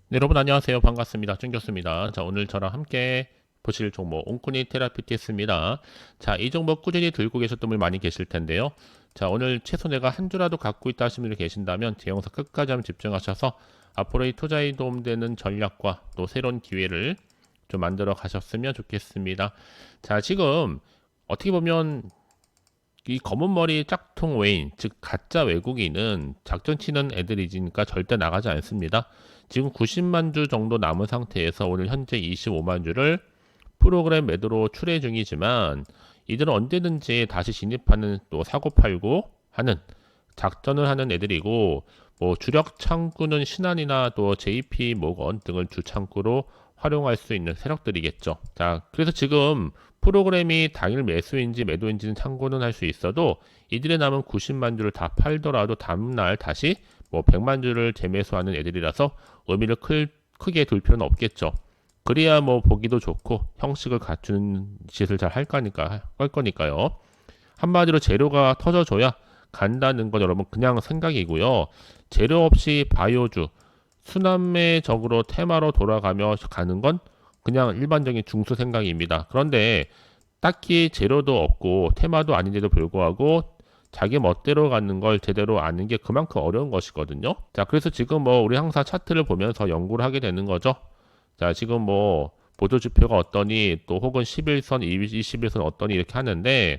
네, 여러분 안녕하세요. 반갑습니다. 준교수입니다. 자, 오늘 저랑 함께 보실 종목 온코니 테라피티스입니다. 자, 이 종목 꾸준히 들고 계셨던 분 많이 계실 텐데요. 자, 오늘 최소 내가 한 주라도 갖고 있다 하시는 분이 계신다면 제 영상 끝까지 한번 집중하셔서 앞으로의 투자에 도움되는 전략과 또 새로운 기회를 좀 만들어 가셨으면 좋겠습니다. 자, 지금 어떻게 보면 이 검은 머리 짝퉁 외인, 즉 가짜 외국인은 작전 치는 애들이니까 절대 나가지 않습니다. 지금 90만 주 정도 남은 상태에서 오늘 현재 25만 주를 프로그램 매도로 출회 중이지만 이들은 언제든지 다시 진입하는 또 사고 팔고 하는 작전을 하는 애들이고 뭐 주력 창구는 신한이나 또 JP 모건 등을 주 창구로 활용할 수 있는 세력들이겠죠. 자, 그래서 지금 프로그램이 당일 매수인지 매도인지는 참고는 할 수 있어도 이들의 남은 90만 주를 다 팔더라도 다음날 다시 뭐 100만 주를 재매수하는 애들이라서 의미를 크게 둘 필요는 없겠죠. 그래야 뭐 보기도 좋고 형식을 갖추는 짓을 잘 할 거니까요. 한마디로 재료가 터져줘야 간다는 건 여러분 그냥 생각이고요. 재료 없이 바이오주, 순환매적으로 테마로 돌아가며 가는 건 그냥 일반적인 중수 생각입니다. 그런데 딱히 재료도 없고 테마도 아닌데도 불구하고 자기 멋대로 가는 걸 제대로 아는 게 그만큼 어려운 것이거든요. 자, 그래서 지금 뭐 우리 항상 차트를 보면서 연구를 하게 되는 거죠. 자, 지금 뭐 보조지표가 어떠니 또 혹은 11선, 21선 어떠니 이렇게 하는데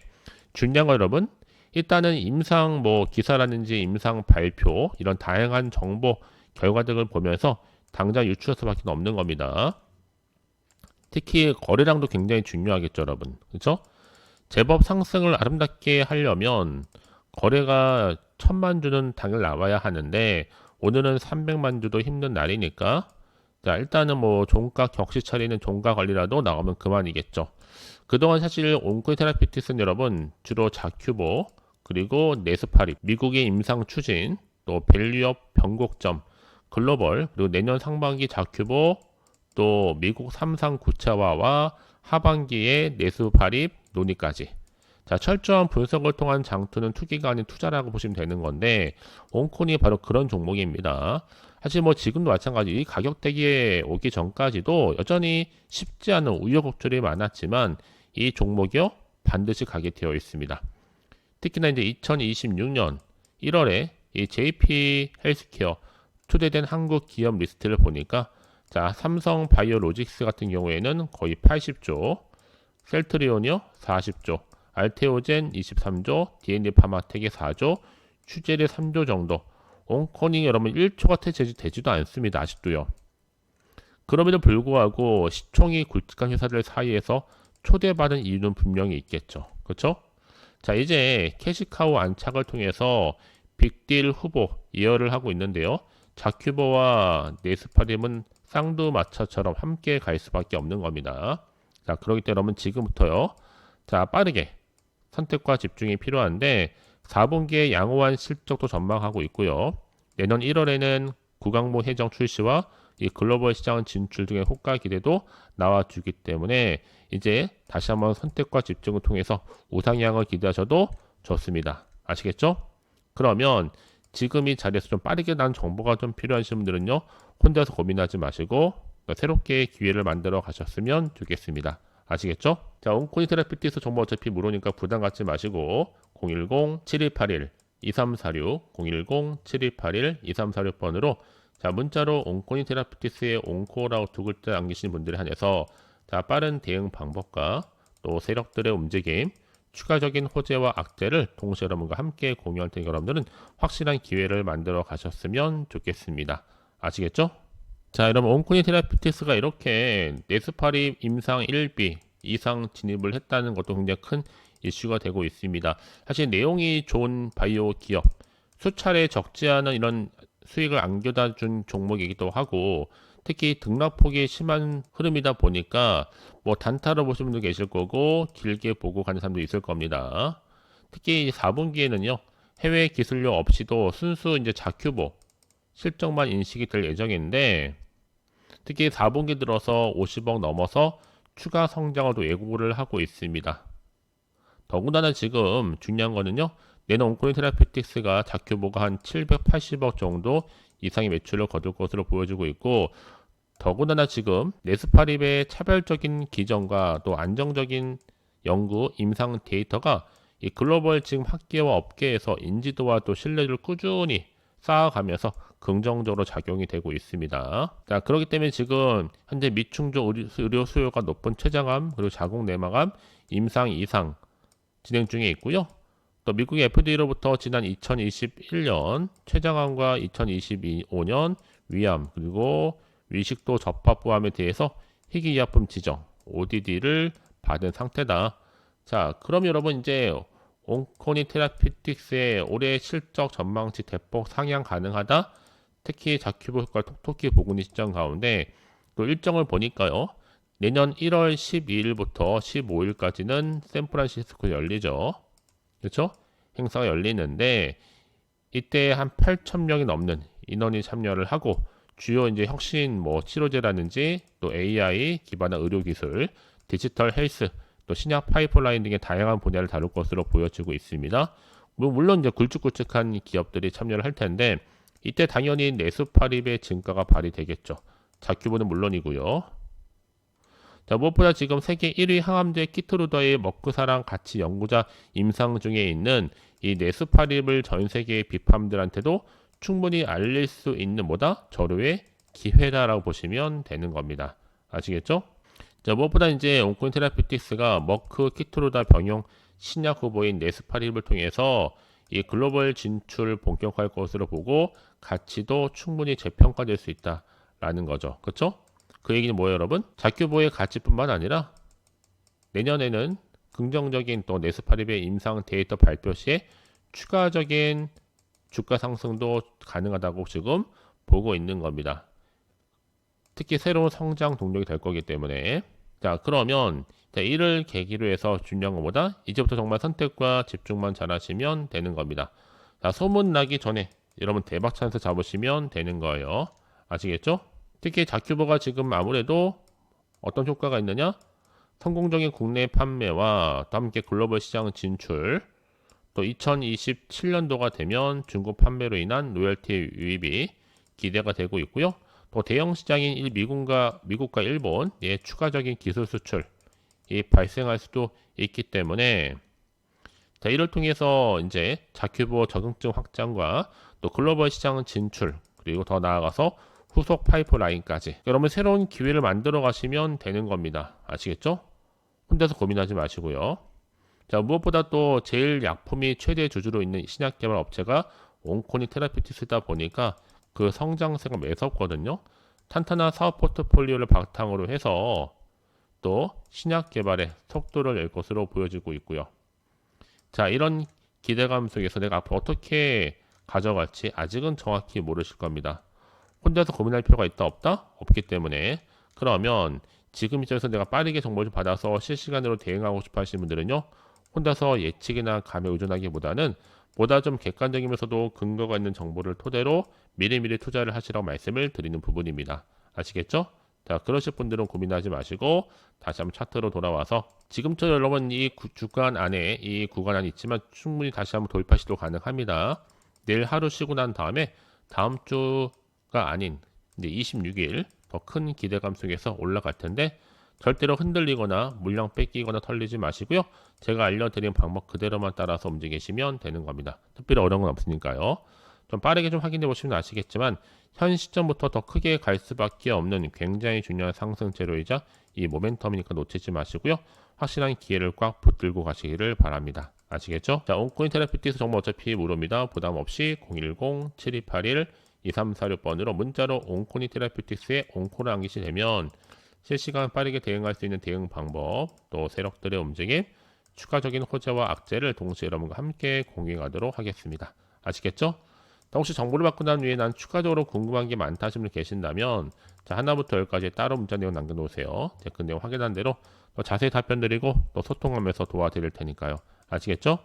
중요한 건 여러분 일단은 임상 뭐 기사라든지 임상 발표 이런 다양한 정보 결과들을 보면서 당장 유추할 수밖에 없는 겁니다. 특히 거래량도 굉장히 중요하겠죠, 여러분. 그렇죠? 제법 상승을 아름답게 하려면 거래가 1000만 주는 당일 나와야 하는데 오늘은 300만 주도 힘든 날이니까 자, 일단은 뭐 종가 격시 차리는 종가 관리라도 나오면 그만이겠죠. 그동안 사실 온코인 테라피티스는 여러분 주로 자큐보 그리고 네스파립 미국의 임상 추진 또 밸류업 변곡점 글로벌 그리고 내년 상반기 자큐보 또 미국 삼상 구차화와 하반기에 내수파립 논의까지 자, 철저한 분석을 통한 장투는 투기가 아닌 투자라고 보시면 되는 건데 온콘이 바로 그런 종목입니다. 사실 뭐 지금도 마찬가지 이 가격대기에 오기 전까지도 여전히 쉽지 않은 우여곡절이 많았지만 이 종목이요 반드시 가게 되어 있습니다. 특히나 이제 2026년 1월에 이 JP 헬스케어 초대된 한국 기업 리스트를 보니까 자, 삼성 바이오로직스 같은 경우에는 거의 80조, 셀트리온이요 40조, 알테오젠 23조, D&D 파마텍이 4조, 슈젤이 3조 정도. 온코닝 여러분 1초가 되지도 않습니다. 아직도요. 그럼에도 불구하고 시총이 굵직한 회사들 사이에서 초대받은 이유는 분명히 있겠죠. 그렇죠? 자, 이제 캐시카우 안착을 통해서 빅딜 후보 예열을 하고 있는데요. 자큐버와 네스파림은 쌍두마차처럼 함께 갈 수밖에 없는 겁니다. 자, 그렇기 때문에 여러분 지금부터요. 자, 빠르게 선택과 집중이 필요한데 4분기에 양호한 실적도 전망하고 있고요. 내년 1월에는 구강모 해정 출시와 이 글로벌 시장 진출 등의 호가 기대도 나와주기 때문에 이제 다시 한번 선택과 집중을 통해서 우상향을 기대하셔도 좋습니다. 아시겠죠? 그러면 지금 이 자리에서 좀 빠르게 난 정보가 좀 필요하신 분들은요. 혼자서 고민하지 마시고 새롭게 기회를 만들어 가셨으면 좋겠습니다. 아시겠죠? 자, 온코인 테라피티스 정보 어차피 무료니까 부담 갖지 마시고 010-7281-2346 010-7281-2346번으로 자, 문자로 온코인 테라피티스의 온코라고 두 글자 남기신 분들에 한해서 자, 빠른 대응 방법과 또 세력들의 움직임, 추가적인 호재와 악재를 동시에 여러분과 함께 공유할 테니 여러분들은 확실한 기회를 만들어 가셨으면 좋겠습니다. 아시겠죠? 자, 여러분 온코인 테라피티스가 이렇게 네스파립 임상 1비 이상 진입을 했다는 것도 굉장히 큰 이슈가 되고 있습니다. 사실 내용이 좋은 바이오 기업, 수차례 적지 않은 이런 수익을 안겨다 준 종목이기도 하고 특히 등락폭이 심한 흐름이다 보니까 뭐 단타로 보시는 분도 계실 거고 길게 보고 가는 사람도 있을 겁니다. 특히 4분기에는요 해외 기술료 없이도 순수 이제 자큐보 실적만 인식이 될 예정인데 특히 4분기 들어서 50억 넘어서 추가 성장을 또 예고를 하고 있습니다. 더군다나 지금 중요한 거는요. 내년 온코인 테라피틱스가 자큐보가 한 780억 정도 이상의 매출을 거둘 것으로 보여지고 있고 더군다나 지금 네스파립의 차별적인 기전과 또 안정적인 연구 임상 데이터가 이 글로벌 지금 학계와 업계에서 인지도와 또 신뢰를 꾸준히 쌓아가면서 긍정적으로 작용이 되고 있습니다. 자, 그렇기 때문에 지금 현재 미충족 의료 수요가 높은 췌장암 그리고 자궁 내막암 임상 이상 진행 중에 있고요. 또 미국의 FDA로부터 지난 2021년 췌장암과 2025년 위암 그리고 위식도 접합부암에 대해서 희귀의약품 지정 ODD를 받은 상태다. 자, 그럼 여러분 이제 온코니 테라피틱스의 올해 실적 전망치 대폭 상향 가능하다. 특히 자큐브 효과 톡톡히 보고니 시점 가운데 또 일정을 보니까요. 내년 1월 12일부터 15일까지는 샌프란시스코에 열리죠. 그렇죠? 행사가 열리는데 이때 한 8,000명이 넘는 인원이 참여를 하고 주요 이제 혁신 뭐 치료제라든지 또 AI 기반한 의료 기술, 디지털 헬스, 또 신약 파이프라인 등의 다양한 분야를 다룰 것으로 보여지고 있습니다. 물론 이제 굵직굵직한 기업들이 참여를 할 텐데 이때 당연히 네스파립의 증가가 발휘되겠죠. 자큐브는 물론이고요. 자, 무엇보다 지금 세계 1위 항암제 키트루더의 먹구사랑 가치 연구자 임상 중에 있는 이 네스파립을 전 세계 비팜들한테도 충분히 알릴 수 있는 뭐다? 절호의 기회다라고 보시면 되는 겁니다. 아시겠죠? 자, 무엇보다 이제 온코인 테라피틱스가 머크 키트루다 병용 신약 후보인 네스파립을 통해서 이 글로벌 진출 본격화할 것으로 보고 가치도 충분히 재평가될 수 있다라는 거죠. 그렇죠? 그 얘기는 뭐예요, 여러분? 자큐보의 가치뿐만 아니라 내년에는 긍정적인 또 네스파립의 임상 데이터 발표 시에 추가적인 주가 상승도 가능하다고 지금 보고 있는 겁니다. 특히 새로운 성장 동력이 될 거기 때문에. 자, 그러면 이를 계기로 해서 중요한 것보다 이제부터 정말 선택과 집중만 잘하시면 되는 겁니다. 자, 소문 나기 전에 여러분 대박 찬스 잡으시면 되는 거예요. 아시겠죠? 특히 자큐버가 지금 아무래도 어떤 효과가 있느냐? 성공적인 국내 판매와 또 함께 글로벌 시장 진출, 또 2027년도가 되면 중국 판매로 인한 로열티 유입이 기대가 되고 있고요. 또 대형 시장인 미국과 일본의 추가적인 기술 수출이 발생할 수도 있기 때문에 자, 이를 통해서 이제 자큐버 적응증 확장과 또 글로벌 시장 진출 그리고 더 나아가서 후속 파이프라인까지 여러분 새로운 기회를 만들어 가시면 되는 겁니다. 아시겠죠? 혼자서 고민하지 마시고요. 자, 무엇보다 또 제일 약품이 최대 주주로 있는 신약 개발 업체가 온코니 테라피틱스다 보니까 그 성장세가 매섭거든요. 탄탄한 사업 포트폴리오를 바탕으로 해서 또 신약 개발에 속도를 낼 것으로 보여지고 있고요. 자, 이런 기대감 속에서 내가 앞으로 어떻게 가져갈지 아직은 정확히 모르실 겁니다. 혼자서 고민할 필요가 있다 없다? 없기 때문에 그러면 지금 시점에서 내가 빠르게 정보를 받아서 실시간으로 대응하고 싶어 하시는 분들은요. 혼자서 예측이나 감에 의존하기보다는 보다 좀 객관적이면서도 근거가 있는 정보를 토대로 미리미리 투자를 하시라고 말씀을 드리는 부분입니다. 아시겠죠? 자, 그러실 분들은 고민하지 마시고 다시 한번 차트로 돌아와서 지금처럼 여러분 이 주간 안에 이 구간 안에 있지만 충분히 다시 한번 돌파 시도 가능합니다. 내일 하루 쉬고 난 다음에 다음 주가 아닌 이제 26일 더 큰 기대감 속에서 올라갈 텐데 절대로 흔들리거나 물량 뺏기거나 털리지 마시고요. 제가 알려드린 방법 그대로만 따라서 움직이시면 되는 겁니다. 특별히 어려운 건 없으니까요. 좀 빠르게 좀 확인해 보시면 아시겠지만 현 시점부터 더 크게 갈 수밖에 없는 굉장히 중요한 상승재료이자 이 모멘텀이니까 놓치지 마시고요. 확실한 기회를 꽉 붙들고 가시기를 바랍니다. 아시겠죠? 자, 온코인 테라피틱스 정보 어차피 무료입니다. 부담 없이 010-7281-2346번으로 문자로 온코니 테라피틱스에 온코를 남기시 되면 실시간 빠르게 대응할 수 있는 대응 방법, 또 세력들의 움직임, 추가적인 호재와 악재를 동시에 여러분과 함께 공유하도록 하겠습니다. 아시겠죠? 혹시 정보를 받고 난 후에 난 추가적으로 궁금한 게 많다 하시는 분 계신다면 자, 하나부터 10까지 따로 문자 내용 남겨놓으세요. 제가 그 내용 확인한 대로 또 자세히 답변 드리고 또 소통하면서 도와드릴 테니까요. 아시겠죠?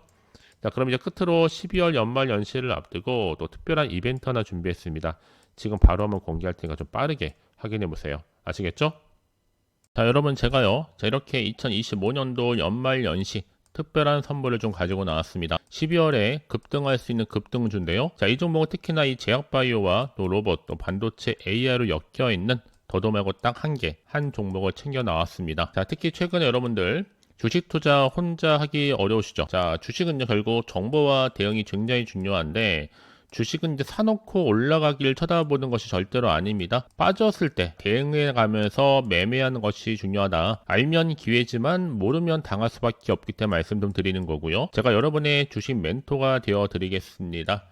자, 그럼 이제 끝으로 12월 연말 연시를 앞두고 또 특별한 이벤트 하나 준비했습니다. 지금 바로 한번 공개할 테니까 좀 빠르게 확인해 보세요. 아시겠죠? 자, 여러분 제가요. 자, 이렇게 2025년도 연말 연시 특별한 선물을 좀 가지고 나왔습니다. 12월에 급등할 수 있는 급등주인데요. 자, 이 종목은 특히나 이 제약바이오와 또 로봇, 또 반도체 AI로 엮여 있는 더도 말고 딱 한 종목을 챙겨 나왔습니다. 자, 특히 최근에 여러분들 주식 투자 혼자 하기 어려우시죠? 자, 주식은요, 결국 정보와 대응이 굉장히 중요한데, 주식은 이제 사놓고 올라가기를 쳐다보는 것이 절대로 아닙니다. 빠졌을 때 대응해 가면서 매매하는 것이 중요하다. 알면 기회지만 모르면 당할 수밖에 없기 때문에 말씀 좀 드리는 거고요. 제가 여러분의 주식 멘토가 되어 드리겠습니다.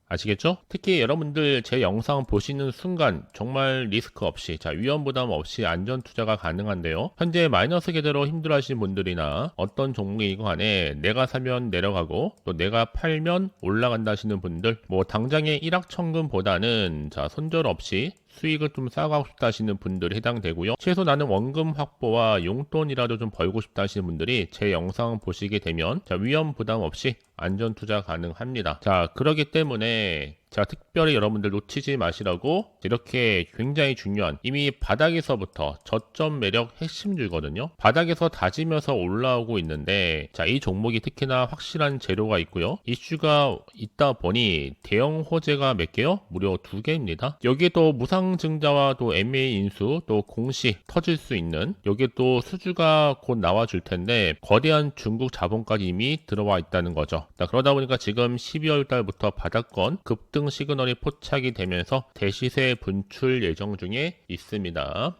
아시겠죠? 특히 여러분들 제 영상 보시는 순간 정말 리스크 없이, 자, 위험 부담 없이 안전 투자가 가능한데요. 현재 마이너스 계좌로 힘들어하시는 분들이나 어떤 종목이건 간에 내가 사면 내려가고 또 내가 팔면 올라간다 하시는 분들, 뭐 당장의 일확천금보다는 자, 손절 없이 수익을 좀 쌓아가고 싶다 하시는 분들이 해당되고요. 최소 나는 원금 확보와 용돈이라도 좀 벌고 싶다 하시는 분들이 제 영상 보시게 되면 자, 위험 부담 없이 안전 투자 가능합니다. 자, 그러기 때문에 제가 특별히 여러분들 놓치지 마시라고 이렇게 굉장히 중요한, 이미 바닥에서부터 저점 매력 핵심주거든요. 바닥에서 다지면서 올라오고 있는데, 자, 이 종목이 특히나 확실한 재료가 있고요. 이슈가 있다 보니 대형 호재가 몇 개요? 무려 2개입니다. 여기에 또 무상증자와 또 MA 인수, 또 공시 터질 수 있는, 여기에 또 수주가 곧 나와줄 텐데 거대한 중국 자본까지 이미 들어와 있다는 거죠. 자, 그러다 보니까 지금 12월 달부터 바닥권 급등 시그널이 포착이 되면서 대시세 분출 예정 중에 있습니다.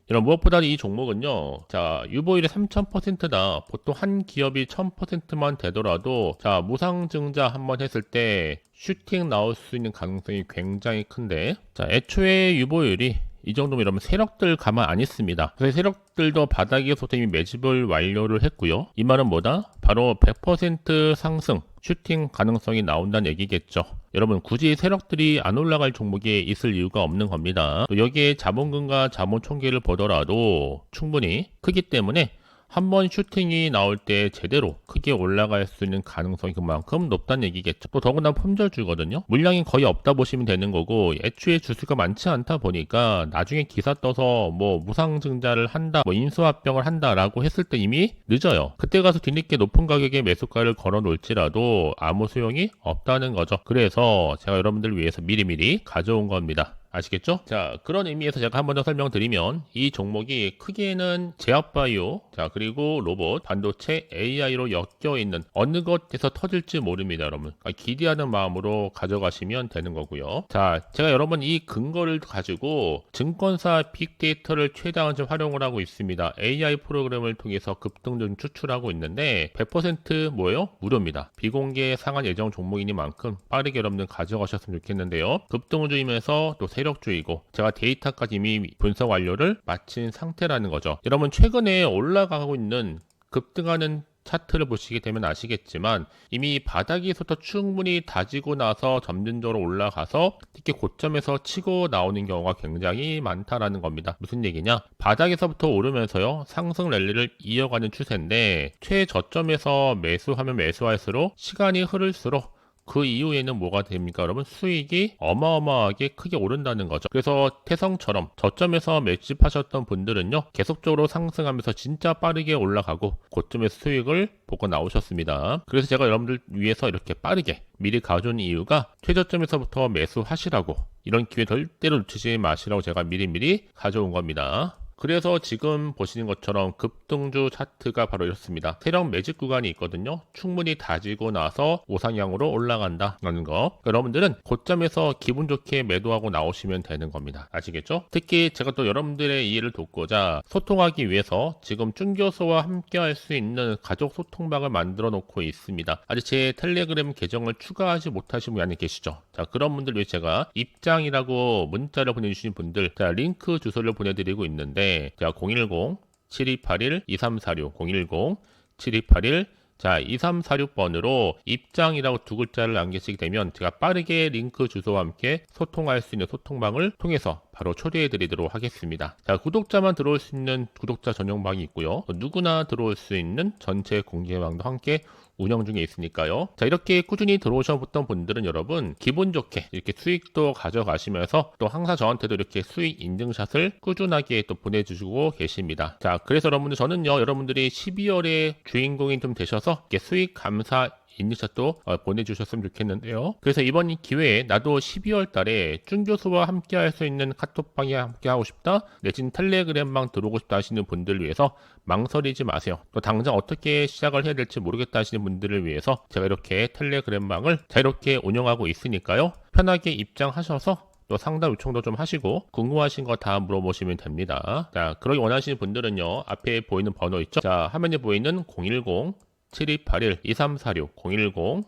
이런 무엇보다 이 종목은요, 자, 유보율이 3000%다. 보통 한 기업이 1000%만 되더라도, 자, 무상증자 한번 했을 때 슈팅 나올 수 있는 가능성이 굉장히 큰데, 자, 애초에 유보율이 이 정도면 이러면 세력들 가만 안 있습니다. 그래서 세력들도 바닥에서부터 이미 매집을 완료를 했고요. 이 말은 뭐다? 바로 100% 상승, 슈팅 가능성이 나온다는 얘기겠죠. 여러분, 굳이 세력들이 안 올라갈 종목에 있을 이유가 없는 겁니다. 또 여기에 자본금과 자본 총계를 보더라도 충분히 크기 때문에 한번 슈팅이 나올 때 제대로 크게 올라갈 수 있는 가능성이 그만큼 높다는 얘기겠죠. 또 더구나 품절주거든요. 물량이 거의 없다 보시면 되는 거고, 애초에 주수가 많지 않다 보니까 나중에 기사 떠서 뭐 무상증자를 한다, 뭐 인수합병을 한다라고 했을 때 이미 늦어요. 그때 가서 뒤늦게 높은 가격에 매수가를 걸어 놓을지라도 아무 소용이 없다는 거죠. 그래서 제가 여러분들 위해서 미리미리 가져온 겁니다. 아시겠죠? 자, 그런 의미에서 제가 한 번 더 설명드리면 이 종목이 크게는 제약바이오, 자, 그리고 로봇, 반도체, AI로 엮여 있는 어느 것에서 터질지 모릅니다, 여러분. 그러니까 기대하는 마음으로 가져가시면 되는 거고요. 자, 제가 여러분 이 근거를 가지고 증권사 빅데이터를 최대한 좀 활용을 하고 있습니다. AI 프로그램을 통해서 급등 좀 추출하고 있는데 100% 뭐예요? 무료입니다. 비공개 상한 예정 종목이니만큼 빠르게 여러분들 가져가셨으면 좋겠는데요. 급등주이면서 또 세력주의고, 제가 데이터까지 이미 분석 완료를 마친 상태라는 거죠. 여러분, 최근에 올라가고 있는 급등하는 차트를 보시게 되면 아시겠지만 이미 바닥에서부터 충분히 다지고 나서 점진적으로 올라가서 특히 고점에서 치고 나오는 경우가 굉장히 많다라는 겁니다. 무슨 얘기냐? 바닥에서부터 오르면서요, 상승 랠리를 이어가는 추세인데 최저점에서 매수하면 매수할수록 시간이 흐를수록 그 이후에는 뭐가 됩니까, 여러분? 수익이 어마어마하게 크게 오른다는 거죠. 그래서 태성처럼 저점에서 매집하셨던 분들은요, 계속적으로 상승하면서 진짜 빠르게 올라가고 고점에서 수익을 보고 나오셨습니다. 그래서 제가 여러분들 위해서 이렇게 빠르게 미리 가져온 이유가 최저점에서부터 매수하시라고, 이런 기회 절대로 놓치지 마시라고 제가 미리미리 가져온 겁니다. 그래서 지금 보시는 것처럼 급등주 차트가 바로 이렇습니다. 세력 매집 구간이 있거든요. 충분히 다지고 나서 우상향으로 올라간다라는 거. 여러분들은 고점에서 기분 좋게 매도하고 나오시면 되는 겁니다. 아시겠죠? 특히 제가 또 여러분들의 이해를 돕고자 소통하기 위해서 지금 쭌교수와 함께 할 수 있는 가족 소통방을 만들어 놓고 있습니다. 아직 제 텔레그램 계정을 추가하지 못하신 분이 아직 계시죠? 자, 그런 분들 위해 제가 입장이라고 문자를 보내주신 분들, 자, 링크 주소를 보내드리고 있는데, 자, 010-7281-2346, 010-7281, 자, 2346번으로 입장이라고 두 글자를 남기시게 되면 제가 빠르게 링크 주소와 함께 소통할 수 있는 소통방을 통해서 바로 초대해 드리도록 하겠습니다. 자, 구독자만 들어올 수 있는 구독자 전용방이 있고요. 누구나 들어올 수 있는 전체 공개방도 함께 운영 중에 있으니까요. 자, 이렇게 꾸준히 들어오셨던 분들은 여러분 기분 좋게 이렇게 수익도 가져가시면서 또 항상 저한테도 이렇게 수익 인증샷을 꾸준하게 또 보내주시고 계십니다. 자, 그래서 여러분들 저는요, 여러분들이 12월에 주인공이 좀 되셔서 이렇게 수익 감사 인증샷도 보내주셨으면 좋겠는데요. 그래서 이번 기회에 나도 12월 달에 준 교수와 함께 할 수 있는 카톡방에 함께 하고 싶다, 내진 텔레그램방 들어오고 싶다 하시는 분들을 위해서 망설이지 마세요. 또 당장 어떻게 시작을 해야 될지 모르겠다 하시는 분들을 위해서 제가 이렇게 텔레그램방을 자유롭게 운영하고 있으니까요. 편하게 입장하셔서 또 상담 요청도 좀 하시고 궁금하신 거 다 물어보시면 됩니다. 자, 그러기 원하시는 분들은요, 앞에 보이는 번호 있죠? 자, 화면에 보이는 010-7281-2346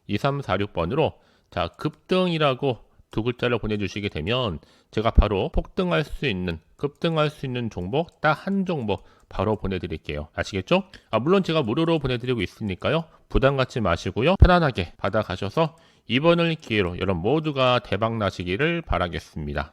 010-7281-2346번으로 자, 급등이라고 두 글자를 보내주시게 되면 제가 바로 급등할 수 있는 종목 딱 한 종목 바로 보내드릴게요. 아시겠죠? 물론 제가 무료로 보내드리고 있으니까요. 부담 갖지 마시고요. 편안하게 받아가셔서 이번을 기회로 여러분 모두가 대박 나시기를 바라겠습니다.